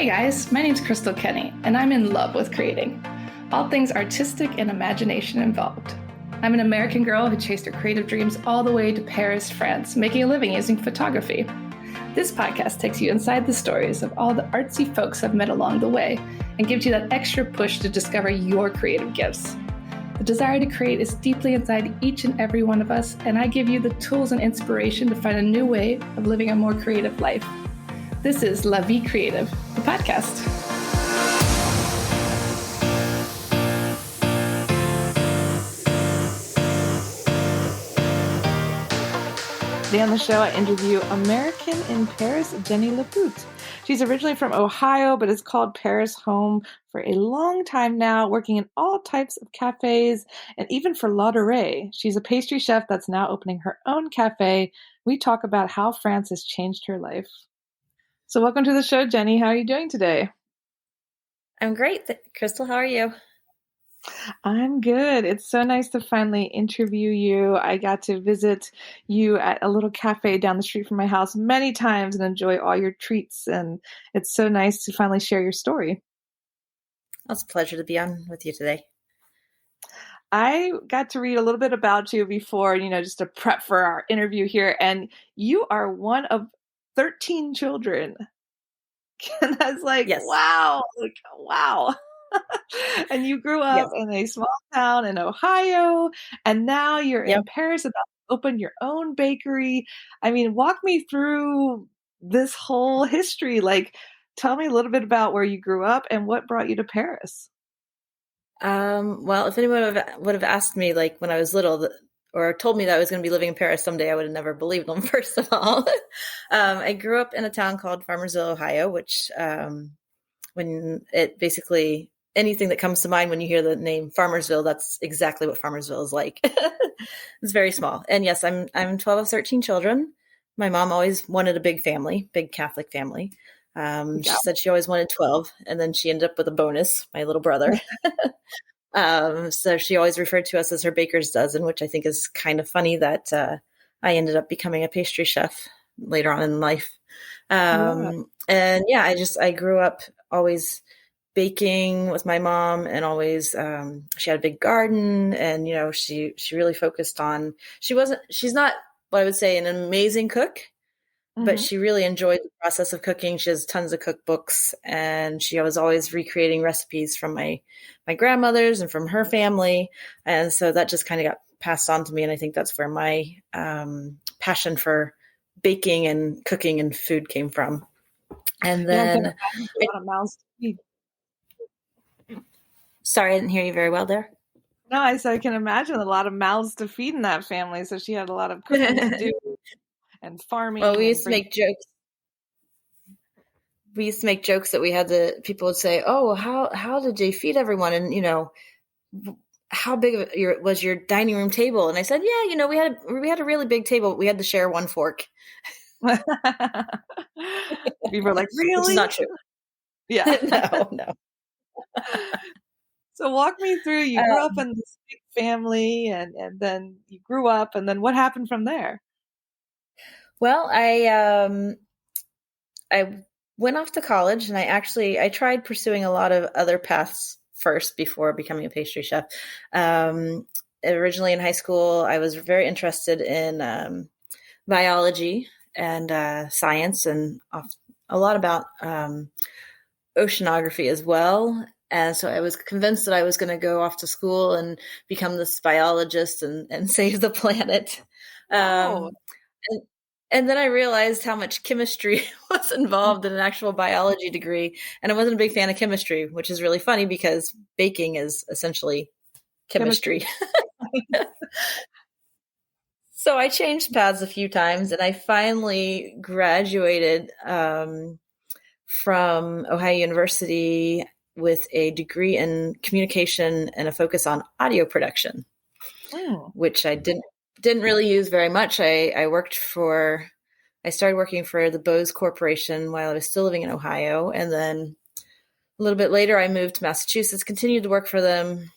Hey guys, my name's Crystal Kenny, and I'm in love with creating. All things artistic and imagination involved. I'm an American girl who chased her creative dreams all the way to Paris, France, making a living using photography. This podcast takes you inside the stories of all the artsy folks I've met along the way and gives you that extra push to discover your creative gifts. The desire to create is deeply inside each and every one of us, and I give you the tools and inspiration to find a new way of living a more creative life. This is La Vie Creative, the podcast. Today on the show, I interview American in Paris, Jenni Lepoutre. She's originally from Ohio, but has called Paris home for a long time now, working in all types of cafes and even for Lepoutre. She's a pastry chef that's now opening her own cafe. We talk about how France has changed her life. So welcome to the show, Jenni. How are you doing today? I'm great. Crystal, how are you? I'm good. It's so nice to finally interview you. I got to visit you at a little cafe down the street from my house many times and enjoy all your treats. And it's so nice to finally share your story. It's a pleasure to be on with you today. I got to read a little bit about you before, just to prep for our interview here. And you are one of 13 children. And I was like, yes. Wow. And you grew up in a small town in Ohio, and now you're in Paris about to open your own bakery. I mean, walk me through this whole history. Tell me a little bit about where you grew up and what brought you to Paris. Well, if anyone would have asked me when I was little or told me that I was going to be living in Paris someday, I would have never believed them, first of all. I grew up in a town called Farmersville, Ohio, which when it basically anything that comes to mind when you hear the name Farmersville, that's exactly what Farmersville is like. It's very small. And yes, I'm 12 of 13 children. My mom always wanted a big family, big Catholic family. She said she always wanted 12, and then she ended up with a bonus, my little brother. So she always referred to us as her baker's dozen, which I think is kind of funny that I ended up becoming a pastry chef later on in life. And I grew up always baking with my mom, and always she had a big garden, and she really focused on, she's not what I would say an amazing cook, but she really enjoyed the process of cooking. She has tons of cookbooks, and she was always recreating recipes from my grandmother's and from her family. And so that just kind of got passed on to me. And I think that's where my passion for baking and cooking and food came from. And then sorry, I didn't hear you very well there. No, I said I can imagine a lot of mouths to feed in that family. So she had a lot of cooking to do and farming. Well, we used to make jokes. We used to make jokes that people would say, "Oh, how did they feed everyone?" And how big was your dining room table? And I said, "Yeah, we had a really big table. We had to share one fork." People were like, "Really?" Which is not true. Yeah. No. So walk me through. You grew up in this big family, and then you grew up, and then what happened from there? Well, I went off to college, and I tried pursuing a lot of other paths first before becoming a pastry chef. Originally in high school, I was very interested in biology and science, and a lot about oceanography as well. And so I was convinced that I was going to go off to school and become this biologist and save the planet. And then I realized how much chemistry was involved in an actual biology degree. And I wasn't a big fan of chemistry, which is really funny because baking is essentially chemistry. So I changed paths a few times, and I finally graduated from Ohio University with a degree in communication and a focus on audio production, which I didn't really use very much. I started working for the Bose Corporation while I was still living in Ohio. And then a little bit later, I moved to Massachusetts, continued to work for them,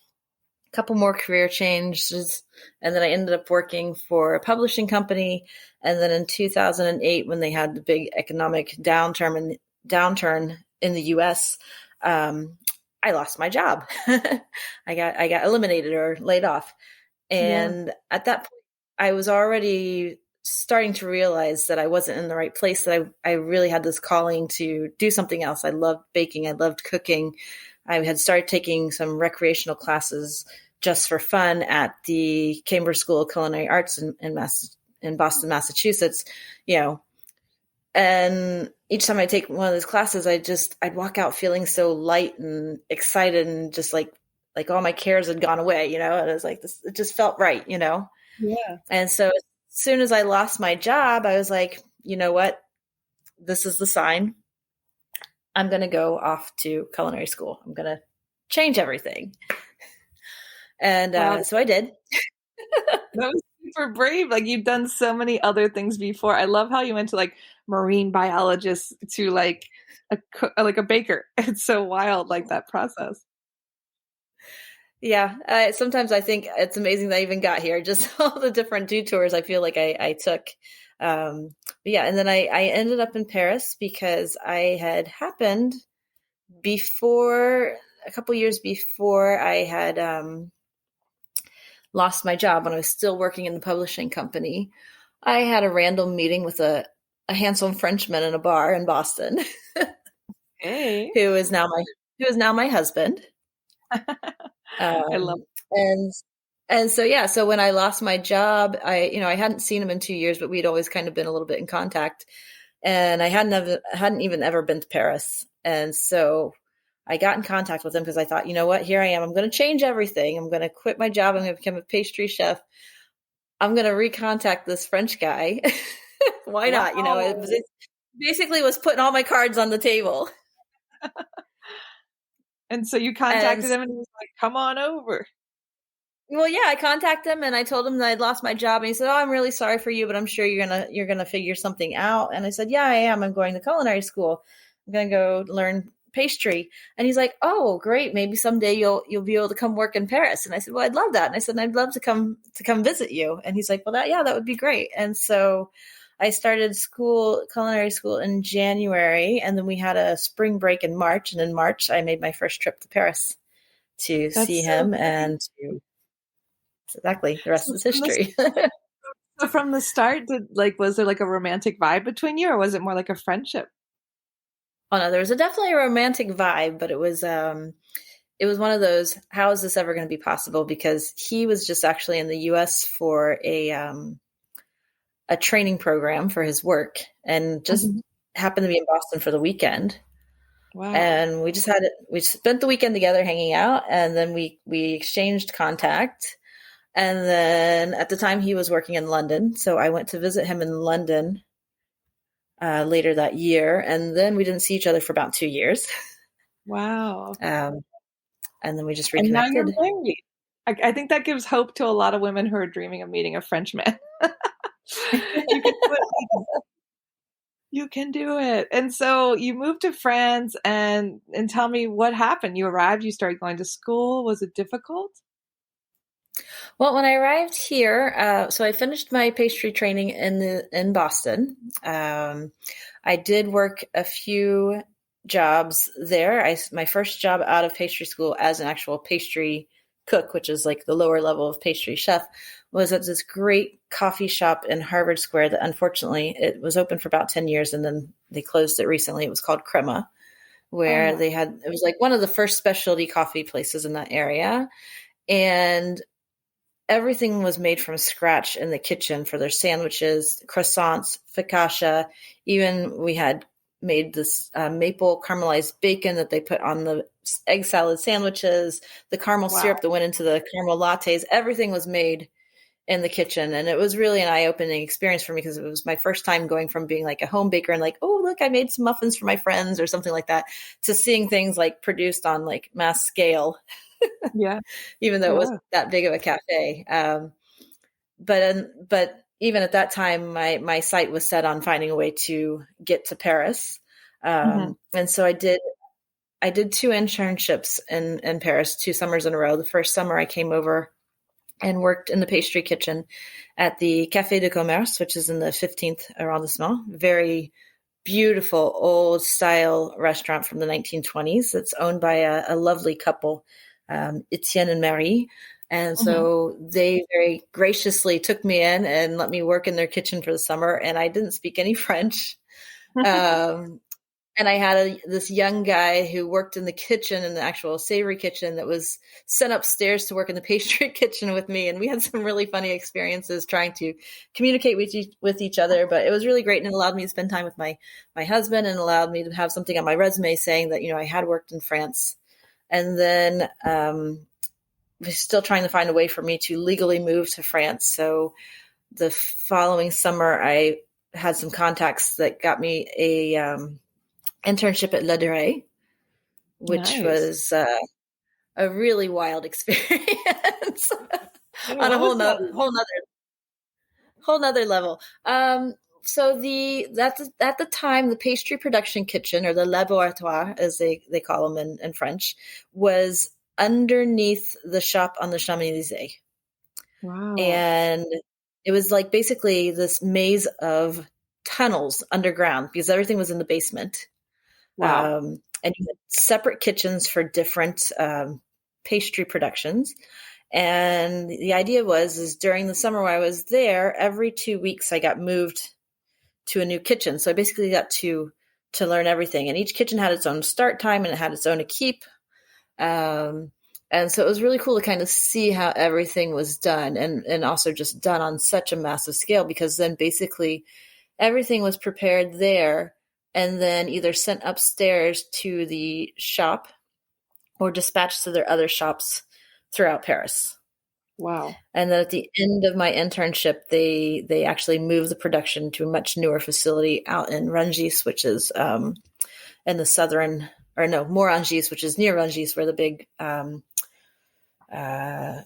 a couple more career changes. And then I ended up working for a publishing company. And then in 2008, when they had the big economic downturn in the US, I lost my job. I got eliminated or laid off. Yeah. And at that point, I was already starting to realize that I wasn't in the right place, that I really had this calling to do something else. I loved baking. I loved cooking. I had started taking some recreational classes just for fun at the Cambridge School of Culinary Arts in Boston, Massachusetts, you know, and each time I take one of those classes, I'd walk out feeling so light and excited and just like all my cares had gone away, you know, and it was like this, it just felt right, you know? Yeah. And so as soon as I lost my job, I was like, you know what? This is the sign. I'm going to go off to culinary school. I'm going to change everything. And Wow. so I did. That was super brave. Like you've done so many other things before. I love how you went to like marine biologist to like a baker. It's so wild, like that process. Yeah. Sometimes I think it's amazing that I even got here. Just all the different detours I feel like I took. But yeah. And then I ended up in Paris because I had happened before, a couple years before I had lost my job when I was still working in the publishing company. I had a random meeting with a handsome Frenchman in a bar in Boston. Hey. who is now my husband. I love And so yeah, so when I lost my job, I hadn't seen him in 2 years, but we'd always kind of been a little bit in contact. And I hadn't even ever been to Paris. And so I got in contact with him because I thought, you know what, here I am. I'm going to change everything. I'm going to quit my job. I'm going to become a pastry chef. I'm going to recontact this French guy. Why not? You know, it basically was putting all my cards on the table. And so you contacted him and he was like, come on over. Well, yeah, I contacted him and I told him that I'd lost my job. And he said, "Oh, I'm really sorry for you, but I'm sure you're gonna figure something out." And I said, "Yeah, I am. I'm going to culinary school. I'm gonna go learn pastry." And he's like, "Oh, great. Maybe someday you'll be able to come work in Paris." And I said, "Well, I'd love that." And I said, "I'd love to come visit you." And he's like, "Well, that would be great." And so I started culinary school in January, and then we had a spring break in March. And in March, I made my first trip to Paris to see him and to. Exactly. The rest is history. So from the start, was there like a romantic vibe between you, or was it more like a friendship? Oh no, there was definitely a romantic vibe, but it was one of those, how is this ever going to be possible? Because he was just actually in the US for a training program for his work and just happened to be in Boston for the weekend. Wow. And we spent the weekend together hanging out, and then we exchanged contact. And then at the time he was working in London. So I went to visit him in London later that year. And then we didn't see each other for about 2 years. Wow. And then we just reconnected. And now you're married. I think that gives hope to a lot of women who are dreaming of meeting a French man. You can do it. And so you moved to France and tell me what happened. You arrived, you started going to school. Was it difficult? Well, when I arrived here, so I finished my pastry training in Boston. I did work a few jobs there. My first job out of pastry school as an actual pastry cook, which is like the lower level of pastry chef, was at this great coffee shop in Harvard Square that unfortunately it was open for about 10 years and then they closed it recently. It was called Crema, where it was like one of the first specialty coffee places in that area. And everything was made from scratch in the kitchen for their sandwiches, croissants, focaccia. Even we had made this maple caramelized bacon that they put on the egg salad sandwiches, the caramel syrup that went into the caramel lattes. Everything was made in the kitchen. And it was really an eye-opening experience for me because it was my first time going from being like a home baker and like, oh, look, I made some muffins for my friends or something like that, to seeing things like produced on like mass scale. Yeah. Even though it wasn't that big of a cafe. But even at that time, my sight was set on finding a way to get to Paris. And so I did 2 internships in Paris, 2 summers in a row. The first summer I came over and worked in the pastry kitchen at the Café de Commerce, which is in the 15th arrondissement. Very beautiful old style restaurant from the 1920s that's owned by a lovely couple, Etienne and Marie. And Mhm. so they very graciously took me in and let me work in their kitchen for the summer. And I didn't speak any French. Um, and I had this young guy who worked in the kitchen, in the actual savory kitchen, that was sent upstairs to work in the pastry kitchen with me. And we had some really funny experiences trying to communicate with each other. But it was really great, and it allowed me to spend time with my husband, and allowed me to have something on my resume saying that, I had worked in France. And then we're still trying to find a way for me to legally move to France. So the following summer, I had some contacts that got me a internship at Lepoutre, which Nice. was a really wild experience Yeah, on a what was that? whole nother level. So at the time, the pastry production kitchen, or the laboratoire, as they call them in French, was underneath the shop on the Champs-Élysées. Wow. And it was like basically this maze of tunnels underground because everything was in the basement. Wow. And you had separate kitchens for different pastry productions. And the idea is during the summer when I was there, every 2 weeks I got moved to a new kitchen. So I basically got to learn everything. And each kitchen had its own start time and it had its own keep. And so it was really cool to kind of see how everything was done, and also just done on such a massive scale, because then basically everything was prepared there and then either sent upstairs to the shop or dispatched to their other shops throughout Paris. Wow. And then at the end of my internship, they actually moved the production to a much newer facility out in Rungis, which is in the southern, or no, Morangis, which is near Rungis, where the big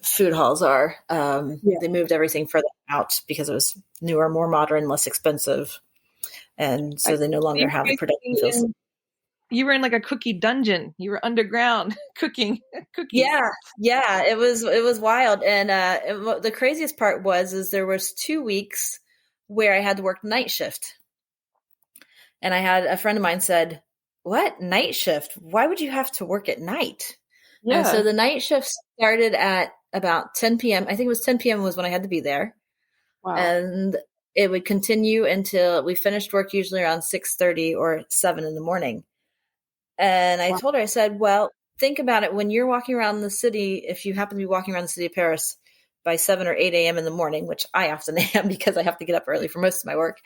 food halls are. Yeah. They moved everything further out because it was newer, more modern, less expensive. And so they no You longer were have the production basically facility. you were in like a cookie dungeon. You were underground cooking cookies. Yeah, it was wild. And the craziest part is there was 2 weeks where I had to work night shift. And I had a friend of mine said, "What, night shift? Why would you have to work at night?" And so Yeah. the night shift started at about 10 p.m. I think it was 10 p.m. was when I had to be there. Wow. And it would continue until we finished work, usually around 6:30 or 7 in the morning. And I Wow. told her, I said, well, think about it. When you're walking around the city, if you happen to be walking around the city of Paris by 7 or 8 a.m. in the morning, which I often am because I have to get up early for most of my work,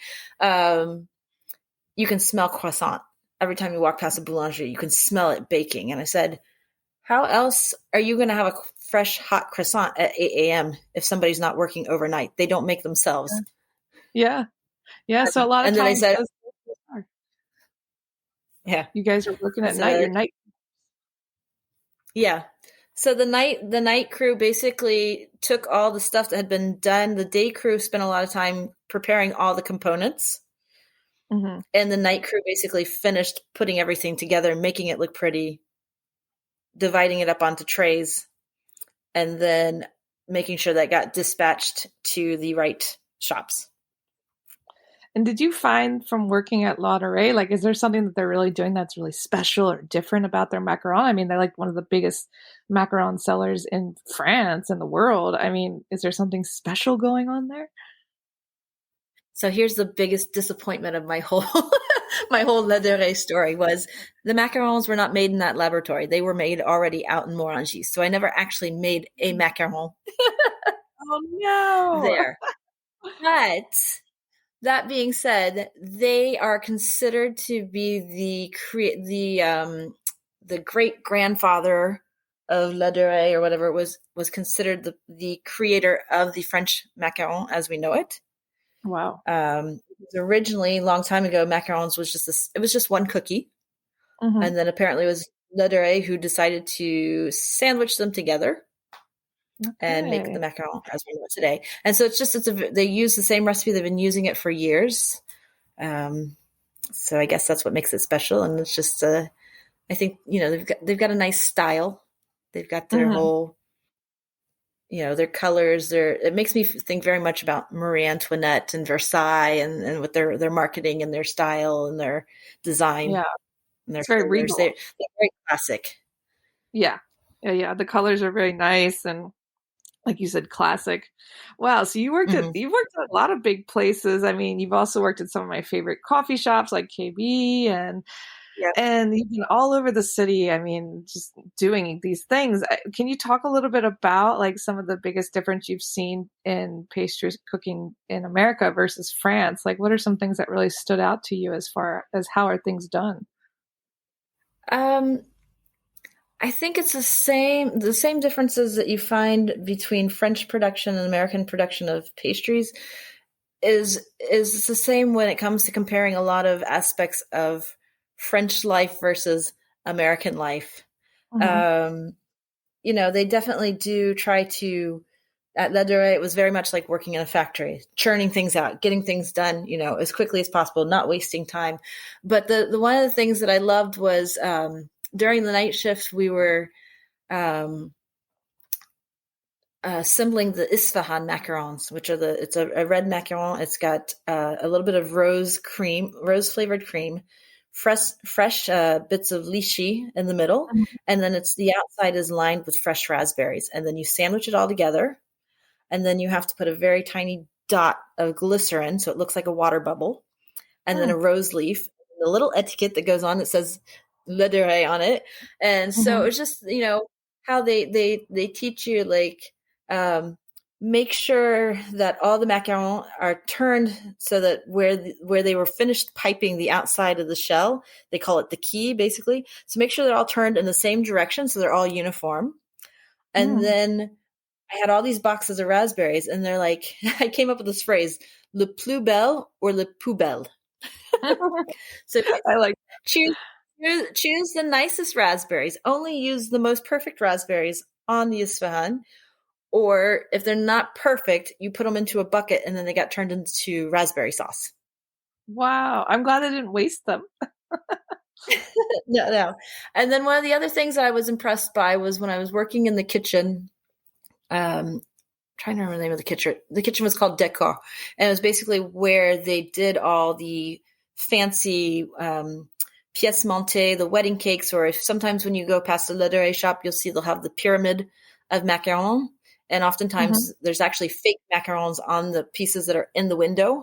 you can smell croissant. Every time you walk past a boulangerie, you can smell it baking. And I said, how else are you going to have a fresh, hot croissant at 8 a.m. if somebody's not working overnight? They don't make themselves. Yeah. Yeah. So a lot of And then I times said, those yeah. you guys are working at night. So Your night. yeah. So the night crew basically took all the stuff that had been done. The day crew spent a lot of time preparing all the components, Mm-hmm. and the night crew basically finished putting everything together, making it look pretty, dividing it up onto trays, and then making sure that got dispatched to the right shops. And did you find from working at Lepoutre, like, is there something that they're really doing that's really special or different about their macaron? I mean, they're like one of the biggest macaron sellers in France and the world. I mean, is there something special going on there? So here's the biggest disappointment of my whole my whole Lepoutre story was the macarons were not made in that laboratory. They were made already out in Morangis. So I never actually made a macaron Oh no. there. But that being said, they are considered to be the great grandfather of Lepoutre, or whatever it was considered the creator of the French macaron as we know it. Wow. Originally, a long time ago, macarons was just this. It was just one cookie, Mm-hmm. and then apparently it was Lepoutre who decided to sandwich them together and make the Okay. macaron as we know it today. And so they use the same recipe. They've been using it for years. So I guess that's what makes it special. And it's just, I think, they've got a nice style. They've got their Mm-hmm. whole, their colors. It makes me think very much about Marie Antoinette and Versailles and with their marketing and their style and their design Yeah, and their it's very flavors. regal. They're very classic. Yeah. Yeah, yeah. The colors are very nice and like you said, classic. Wow. So Hmm. you've worked at a lot of big places. I mean, you've also worked at some of my favorite coffee shops like KB Yeah. and you've been all over the city. I mean, just doing these things. Can you talk a little bit about like some of the biggest difference you've seen in pastry cooking in America versus France? Like, what are some things that really stood out to you as far as how are things done? Um, I think it's the same differences that you find between French production and American production of pastries is the same when it comes to comparing a lot of aspects of French life versus American life. Hmm. Um, they definitely do try to. At Lepoutre, it was very much like working in a factory, churning things out, getting things done, as quickly as possible, not wasting time. But the one of the things that I loved was during the night shift, we were um, assembling the Isfahan macarons, which are it's a red macaron. It's got a little bit of rose flavored cream, fresh bits of lychee in the middle, and then the outside is lined with fresh raspberries, and then you sandwich it all together, and then you have to put a very tiny dot of glycerin so it looks like a water bubble, and then a rose leaf, and a little etiquette that goes on that says Lepoutre on it, and so Hmm. it's just how they teach you like make sure that all the macarons are turned so that where they were finished piping the outside of the shell, they call it the key basically. So make sure they're all turned in the same direction so they're all uniform. And Mm. then I had all these boxes of raspberries, and they're like, I came up with this phrase, le plus belle or le poubelle. So I like. choose choose the nicest raspberries. Only use the most perfect raspberries on the Isfahan. Or if they're not perfect, you put them into a bucket and then they got turned into raspberry sauce. Wow, I'm glad I didn't waste them. No, no. And then one of the other things that I was impressed by was when I was working in the kitchen. Trying to remember the name of the kitchen. The kitchen was called Daycare, and it was basically where they did all the fancy pièces montées, the wedding cakes, or if sometimes when you go past the Lepoutre shop, you'll see they'll have the pyramid of macarons, and Hmm. oftentimes there's actually fake macarons on the pieces that are in the window,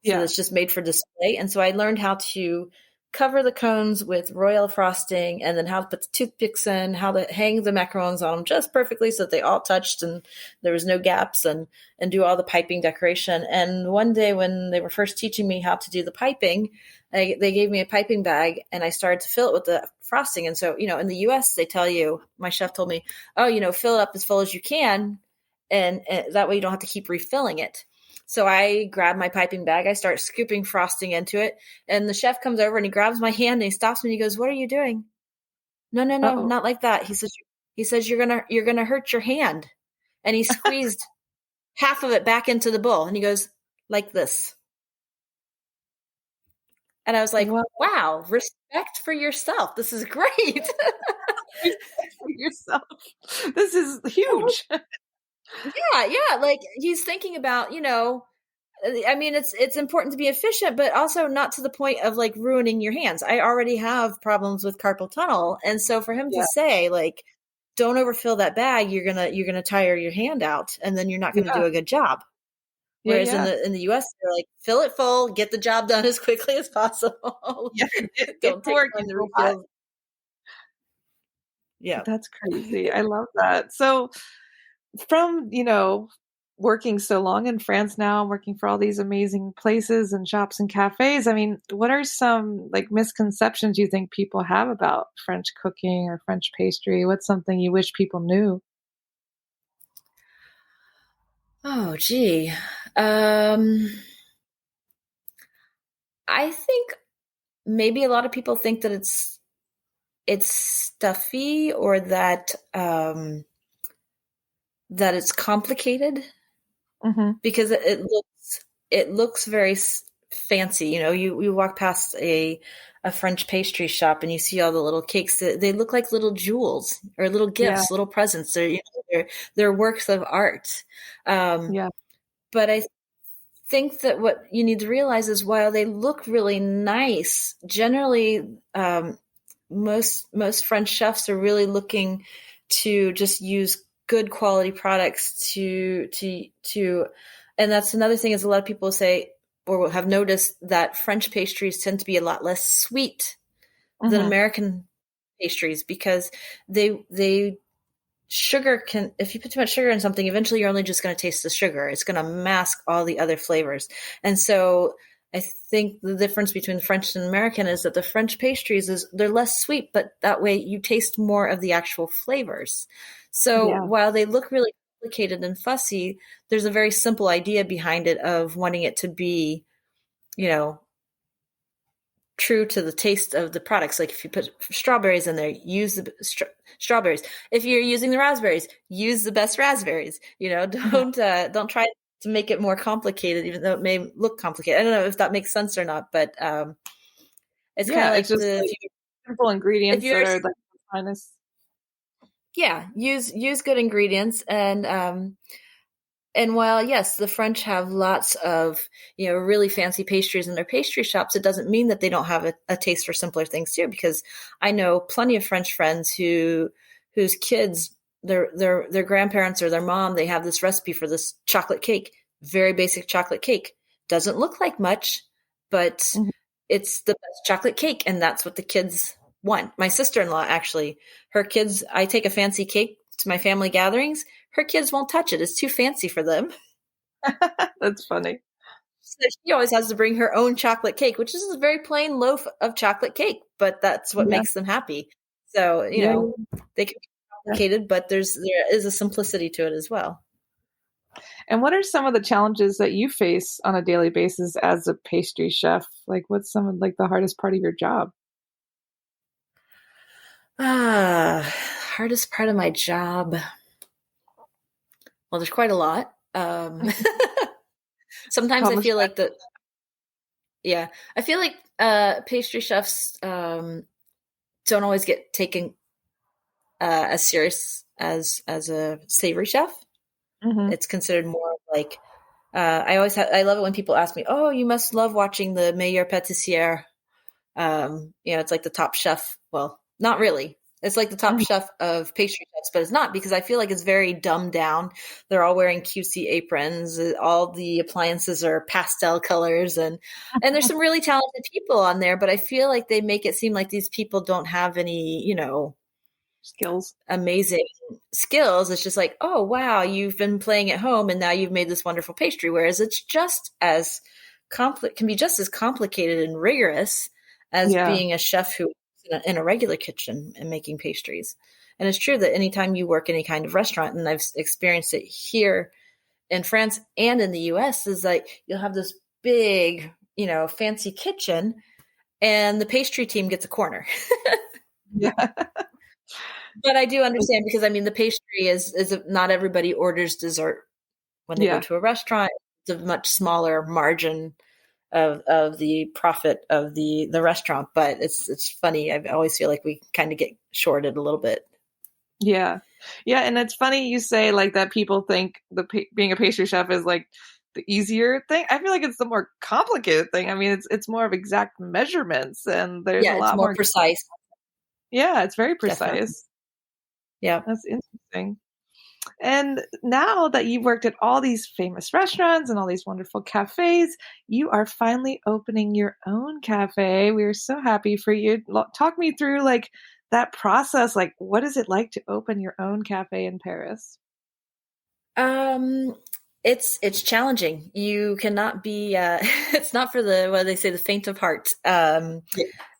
so Yeah. it's just made for display. And so I learned how to cover the cones with royal frosting and then how to put the toothpicks in, how to hang the macarons on them just perfectly so that they all touched and there was no gaps, and do all the piping decoration. And one day when they were first teaching me how to do the piping, they gave me a piping bag and I started to fill it with the frosting. And so, in the US, they tell you, my chef told me, oh, fill it up as full as you can. And that way you don't have to keep refilling it. So I grab my piping bag, I start scooping frosting into it, and the chef comes over and he grabs my hand and he stops me and he goes, "What are you doing?" No, no, no, Oh. not like that. He says you're gonna hurt your hand. And he squeezed half of it back into the bowl and he goes, like this. And I was like, Well, wow, respect for yourself. This is great. respect for yourself. This is huge. Yeah, yeah. Like he's thinking about, I mean, it's important to be efficient, but also not to the point of like ruining your hands. I already have problems with carpal tunnel, and so for him to Yeah. say like, "Don't overfill that bag. You're gonna tire your hand out, and then you're not gonna Yeah. do a good job." Yeah. Whereas in Yeah. the U.S., they're like, "Fill it full, get the job done as quickly as possible. Yeah. Get Don't to take work, time you to robot. refill." Yeah. That's crazy. I love that. So from, working so long in France now, working for all these amazing places and shops and cafes, I mean, what are some like misconceptions you think people have about French cooking or French pastry? What's something you wish people knew? Oh, gee. Um, I think maybe a lot of people think that it's stuffy or that it's complicated Hmm. because it looks very fancy. You walk past a French pastry shop and you see all the little cakes. They look like little jewels or little Yeah. gifts, little presents. They're works of art. Um, Yeah. but I think that what you need to realize is while they look really nice, generally, most French chefs are really looking to just use good quality products and that's another thing is a lot of people say or have noticed that French pastries tend to be a lot less sweet than Hmm. American pastries because they sugar can, if you put too much sugar in something, eventually you're only just going to taste the sugar. It's going to mask all the other flavors. And so I think the difference between French and American is that the French pastries they're less sweet, but that way you taste more of the actual flavors. So Yeah. while they look really complicated and fussy, there's a very simple idea behind it of wanting it to be, you know, true to the taste of the products. Like if you put strawberries in there, use the strawberries. If you're using the raspberries, use the best raspberries. Mhm. Don't try to make it more complicated, even though it may look complicated. I don't know if that makes sense or not, but it's kind of Yeah. It's like just like simple if ingredients you that ever are like the finest. yeah, use good ingredients and while, yes, the French have lots of, really fancy pastries in their pastry shops, it doesn't mean that they don't have a taste for simpler things too, because I know plenty of French friends whose kids, their grandparents or their mom, they have this recipe for this chocolate cake, very basic chocolate cake. Doesn't look like much, but Mhm. it's the best chocolate cake, and that's what the kids want. My sister-in-law, actually, her kids, I take a fancy cake to my family gatherings, her kids won't touch it. It's too fancy for them. That's funny. So she always has to bring her own chocolate cake, which is a very plain loaf of chocolate cake, but that's what Yeah. makes them happy. So, Yeah. they can be Yeah. complicated, but there is a simplicity to it as well. And what are some of the challenges that you face on a daily basis as a pastry chef? Like, what's some of like the hardest part of your job? Ah, hardest part of my job. Well, there's quite a lot. Sometimes I Publish feel that. like yeah, I feel like pastry chefs don't always get taken as serious as a savory chef. Hmm. It's considered more like I love it when people ask me, "Oh, you must love watching the Meilleur Pâtissier." It's like the top chef. Well, not really. It's like the top Hmm. chef of pastry chefs, but it's not because I feel like it's very dumbed down. They're all wearing QC aprons. All the appliances are pastel colors, and there's some really talented people on there. But I feel like they make it seem like these people don't have any, Skills. amazing skills. It's just like, oh wow, you've been playing at home and now you've made this wonderful pastry. Whereas it's just as can be just as complicated and rigorous as Yeah. being a chef who in a regular kitchen and making pastries. And it's true that anytime you work in any kind of restaurant, and I've experienced it here in France and in the US, is like you'll have this big, fancy kitchen and the pastry team gets a corner. Yeah. But I do understand because I mean the pastry is not everybody orders dessert when they go Yeah. to a restaurant. It's a much smaller margin of the profit of the restaurant, but it's funny. I always feel like we kind of get shorted a little bit. Yeah. Yeah. And it's funny you say like that people think being a pastry chef is like the easier thing. I feel like it's the more complicated thing. I mean, it's more of exact measurements and there's a Yeah, it's lot more more. precise, Yeah, it's very definitely. precise. Yeah. That's interesting. And now that you've worked at all these famous restaurants and all these wonderful cafes, you are finally opening your own cafe. We are so happy for you. Talk me through like that process. Like, what is it like to open your own cafe in Paris? Um, it's challenging. You cannot be. It's not for the what do they say, the faint of heart. Yeah.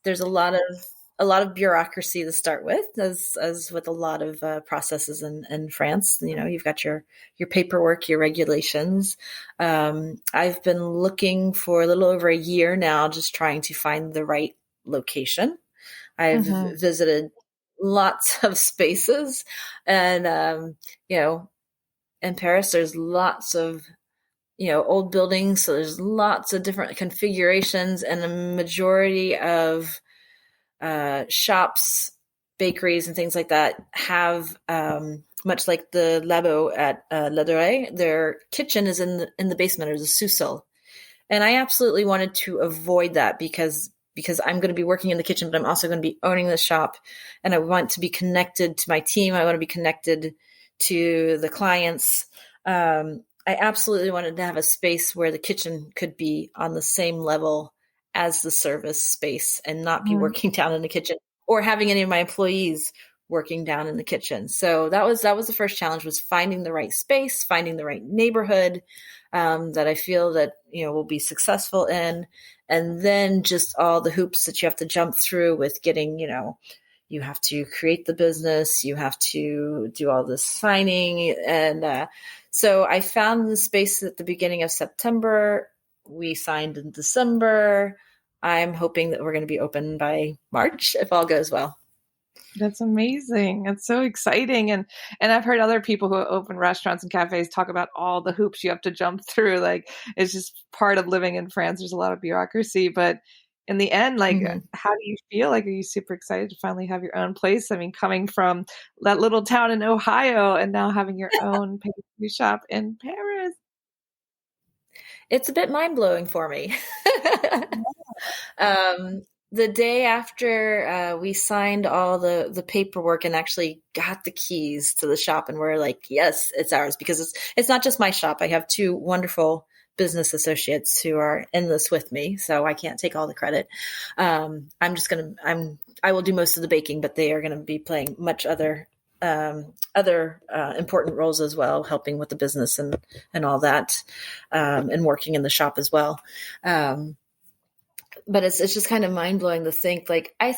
There's a lot of bureaucracy to start with, as with a lot of processes in France. You've got your paperwork, your regulations. I've been looking for a little over a year now, just trying to find the right location. I've Hmm. visited lots of spaces, and you know in Paris, there's lots of old buildings. So there's lots of different configurations, and the majority of shops, bakeries, and things like that have, much like the labo at Lepoutre, their kitchen is in the basement or the sous-sol. And I absolutely wanted to avoid that because I'm going to be working in the kitchen, but I'm also going to be owning the shop, and I want to be connected to my team. I want to be connected to the clients. I absolutely wanted to have a space where the kitchen could be on the same level as the service space and not be working down in the kitchen or having any of my employees working down in the kitchen. So that was the first challenge, was finding the right space, finding the right neighborhood that I feel that, will be successful in. And then just all the hoops that you have to jump through with getting, you have to create the business, you have to do all this signing. And so I found the space at the beginning of September. We signed in December. I'm hoping that we're going to be open by March if all goes well. That's amazing. It's so exciting. And I've heard other people who open restaurants and cafes talk about all the hoops you have to jump through. Like, it's just part of living in France. There's a lot of bureaucracy, but in the end, like, how do you feel? Like, are you super excited to finally have your own place? I mean, coming from that little town in Ohio and now having your own pastry shop in Paris. It's a bit mind-blowing for me. The day after we signed all the paperwork and actually got the keys to the shop, and we're like, yes, it's ours, because it's not just my shop. I have two wonderful business associates who are in this with me, so I can't take all the credit. I will do most of the baking, but they are going to be playing much other important roles as well, helping with the business and all that, and working in the shop as well. But it's just kind of mind blowing to think, like, I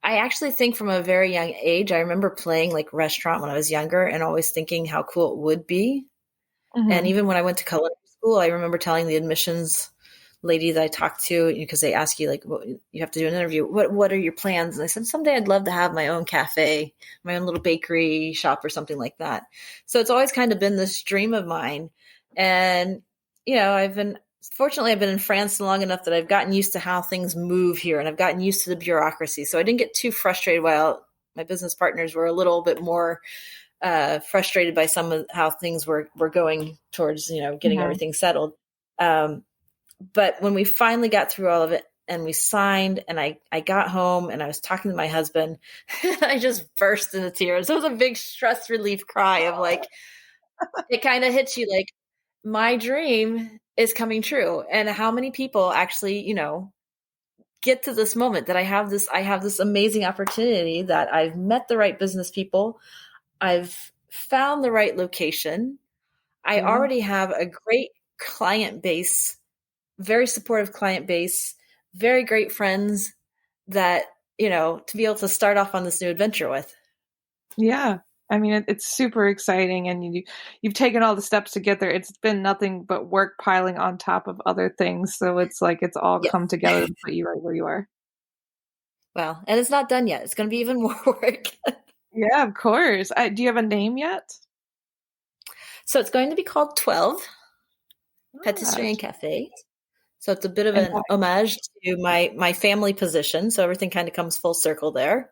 actually think from a very young age, I remember playing like restaurant when I was younger and always thinking how cool it would be. And even when I went to culinary school, I remember telling the admissions lady that I talked to, because they ask you, like, you have to do an interview. What are your plans? And I said, someday I'd love to have my own cafe, my own little bakery shop or something like that. So it's always kind of been this dream of mine. And, fortunately, I've been in France long enough that I've gotten used to how things move here, and I've gotten used to the bureaucracy. So I didn't get too frustrated, while my business partners were a little bit more frustrated by some of how things were going towards, getting everything settled. But when we finally got through all of it and we signed, and I got home and I was talking to my husband, and I just burst into tears. It was a big stress relief cry of, like, it kind of hits you like, my dream is coming true. And how many people actually, get to this moment that I have this amazing opportunity, that I've met the right business people. I've found the right location. I already have a great client base, very supportive client base, very great friends that, to be able to start off on this new adventure with. Yeah. I mean, it's super exciting, and you've taken all the steps to get there. It's been nothing but work piling on top of other things. So it's like it's all come together to put you right where you are. Well, and it's not done yet. It's going to be even more work. Yeah, of course. Do you have a name yet? So it's going to be called 12 Pastry and Cafe. So it's a bit of an homage to my family position. So everything kind of comes full circle there.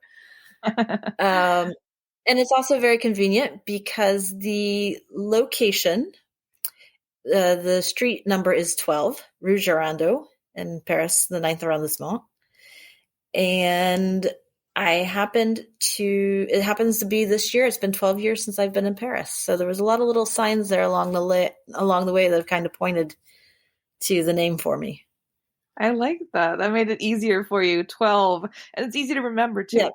And it's also very convenient because the location, the street number is 12, Rue Girando in Paris, the 9th arrondissement. And it happens to be this year. It's been 12 years since I've been in Paris. So there was a lot of little signs there along the way that have kind of pointed to the name for me. I like that. That made it easier for you, 12. And it's easy to remember, too. Yeah.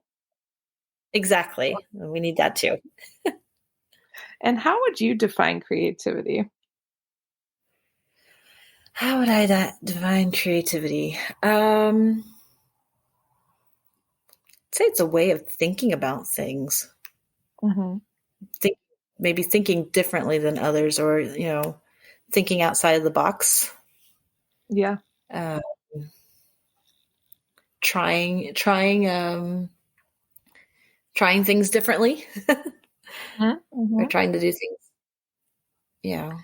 Exactly. We need that too. And how would you define creativity? How would I define creativity? I'd say it's a way of thinking about things. Maybe thinking differently than others, or, thinking outside of the box. Yeah. Trying things differently. Or trying to do things. Yeah.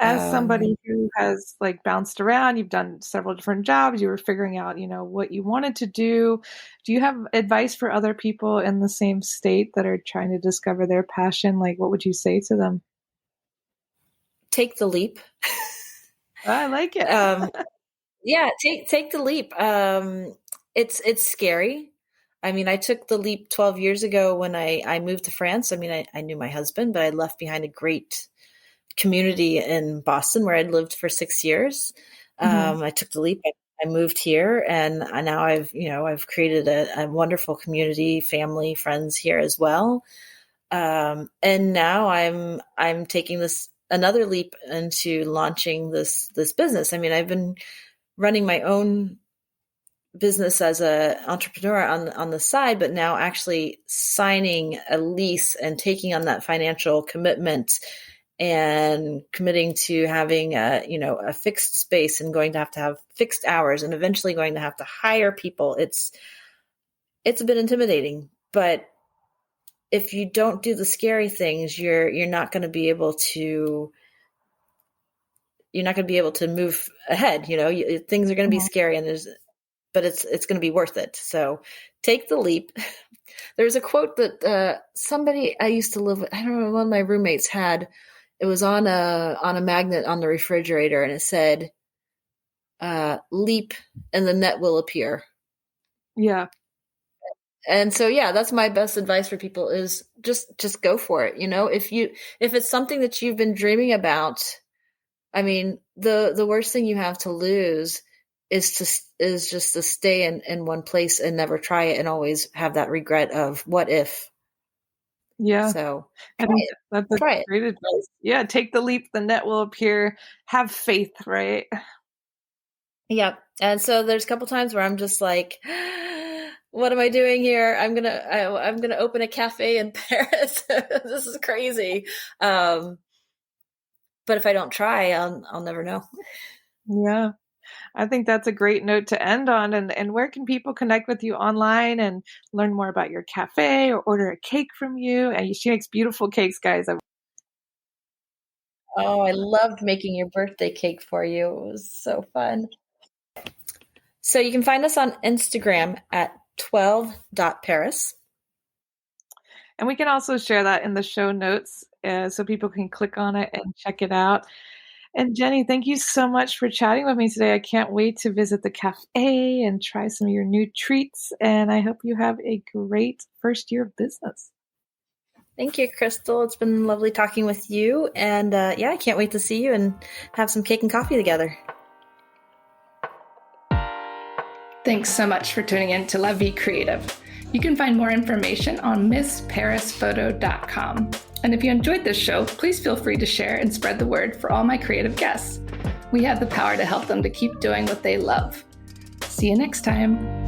As somebody who has like bounced around, you've done several different jobs, you were figuring out, what you wanted to do. Do you have advice for other people in the same state that are trying to discover their passion? Like, what would you say to them? Take the leap. I like it. Yeah, take the leap. It's scary. I mean, I took the leap 12 years ago when I moved to France. I mean, I knew my husband, but I left behind a great community in Boston where I'd lived for 6 years. I took the leap. I moved here, and now I've created a wonderful community, family, friends here as well. And now I'm taking another leap into launching this business. I mean, I've been running my own business as an entrepreneur on the side, but now actually signing a lease and taking on that financial commitment and committing to having a fixed space and going to have fixed hours and eventually going to have to hire people. It's a bit intimidating, but if you don't do the scary things, you're not going to be able to move ahead. Things are going to be scary, but it's going to be worth it. So take the leap. There's a quote that somebody I used to live with, I don't know, one of my roommates had. It was on a magnet on the refrigerator, and it said, "Leap, and the net will appear." Yeah. And so, yeah, that's my best advice for people is just go for it. If it's something that you've been dreaming about, I mean, the worst thing you have to lose is just to stay in one place and never try it and always have that regret of what if. Yeah. So that's try great advice. Yeah. Take the leap, the net will appear. Have faith, right? Yeah. And so there's a couple times where I'm just like, what am I doing here? I'm going to open a cafe in Paris. This is crazy. But if I don't try, I'll never know. Yeah. I think that's a great note to end on. And where can people connect with you online and learn more about your cafe or order a cake from you? And she makes beautiful cakes, guys. Oh, I loved making your birthday cake for you. It was so fun. So you can find us on Instagram at 12.paris. And we can also share that in the show notes so people can click on it and check it out. And Jenni, thank you so much for chatting with me today. I can't wait to visit the cafe and try some of your new treats. And I hope you have a great first year of business. Thank you, Crystal. It's been lovely talking with you. And I can't wait to see you and have some cake and coffee together. Thanks so much for tuning in to La Vie Creative. You can find more information on MissParisPhoto.com. And if you enjoyed this show, please feel free to share and spread the word for all my creative guests. We have the power to help them to keep doing what they love. See you next time.